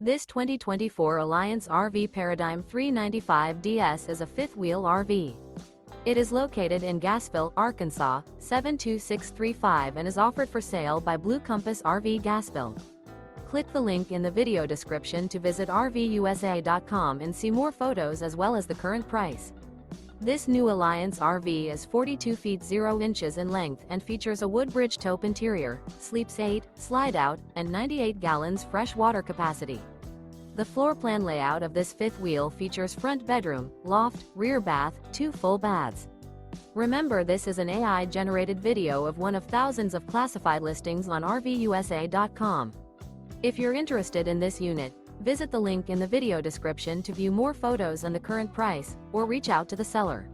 This 2024 Alliance RV Paradigm 395DS is a fifth-wheel RV. It is located in Gassville, Arkansas, 72635 and is offered for sale by Blue Compass RV Gassville. Click the link in the video description to visit RVUSA.com and see more photos as well as the current price. This new Alliance RV is 42 feet 0 inches in length and features a WOODBRIDGE TAUPE interior, sleeps 8, slide-out, and 98 gallons fresh water capacity. The floor plan layout of this fifth wheel features front bedroom, loft, rear bath, 2 full baths. Remember, this is an AI-generated video of one of thousands of classified listings on RVUSA.com. If you're interested in this unit, visit the link in the video description to view more photos and the current price, or reach out to the seller.